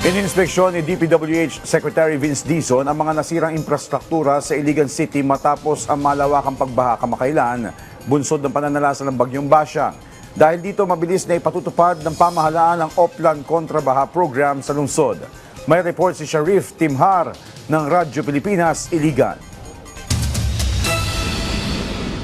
Ininspeksyon ni DPWH Secretary Vince Dizon ang mga nasirang infrastruktura sa Iligan City matapos ang malawakang pagbaha kamakailan, bunsod ng pananalasa ng Bagyong Basyang. Dahil dito mabilis na ipatutupad ng pamahalaan ang Oplan Kontrabaha Program sa lungsod. May report si Sharif Timhar ng Radyo Pilipinas, Iligan.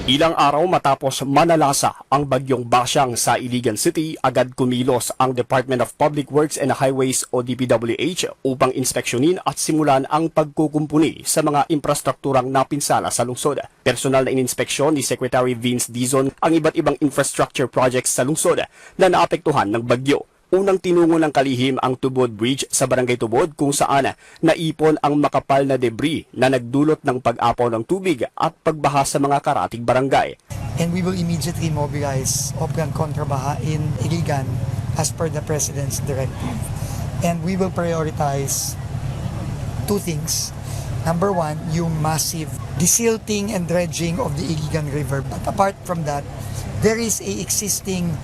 Ilang araw matapos manalasa ang Bagyong Basyang sa Iligan City, agad kumilos ang Department of Public Works and Highways o DPWH upang inspeksyonin at simulan ang pagkukumpuni sa mga infrastrukturang napinsala sa lungsod. Personal na ininspeksyon ni Secretary Vince Dizon ang iba't ibang infrastructure projects sa lungsod na naapektuhan ng bagyo. Unang tinungo ng kalihim ang Tubod Bridge sa Barangay Tubod kung saan naipon ang makapal na debris na nagdulot ng pag-apaw ng tubig at pagbaha sa mga karatig barangay. And we will immediately mobilize Oplan Kontrabaha in Iligan as per the President's directive. And we will prioritize two things. Number one, yung massive desilting and dredging of the Iligan River. But apart from that, there is a existing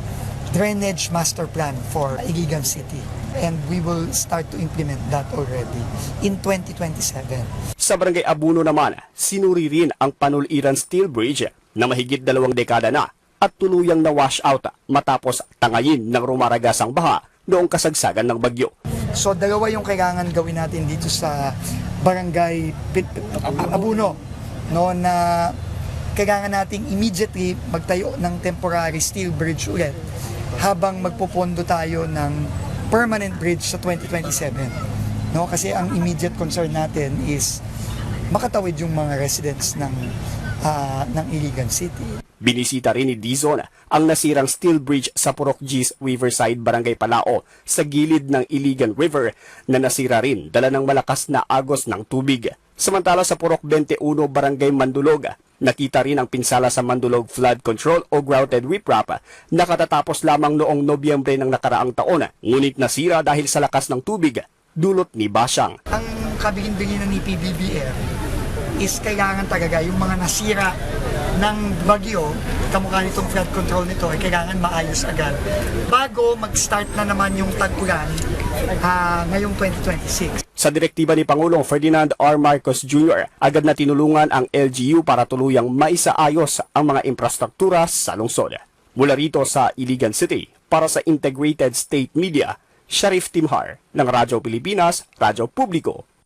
drainage master plan for Iligan City, and we will start to implement that already in 2027. Sa Barangay Abuno naman, sinuri rin ang Panuliran Steel Bridge na mahigit 2 dekada na at tuluyang na-wash out matapos tangayin ng rumaragasang baha noong kasagsagan ng bagyo. So dalawa yung kailangan gawin natin dito sa Barangay Abuno, no, na kailangan nating immediately magtayo ng temporary steel bridge ulit habang magpupondo tayo ng permanent bridge sa 2027. No, kasi ang immediate concern natin is makatawid yung mga residents ng Iligan City. Binisita rin ni Dizon ang nasirang steel bridge sa Purok G's Riverside, Barangay Palao sa gilid ng Iligan River na nasira rin dala ng malakas na agos ng tubig. Samantala sa Purok 21, Barangay Mandulog, nakita rin ang pinsala sa Mandulog Flood Control o Grouted Riprap na katatapos lamang noong Nobyembre ng nakaraang taon, ngunit nasira dahil sa lakas ng tubig dulot ni Basyang. Ang kabilin-bilin ni PBBM is kailangan talaga yung mga nasira ng bagyo, kamukha nitong flood control nito, ay kailangan maayos agad bago mag-start na naman yung tag-ulan ngayong 2026. Sa direktiba ni Pangulong Ferdinand R. Marcos Jr., agad na tinulungan ang LGU para tuluyang maisaayos ang mga infrastruktura sa lungsod. Mula rito sa Iligan City, para sa Integrated State Media, Sharif Timhar ng Radyo Pilipinas, Radyo Publiko.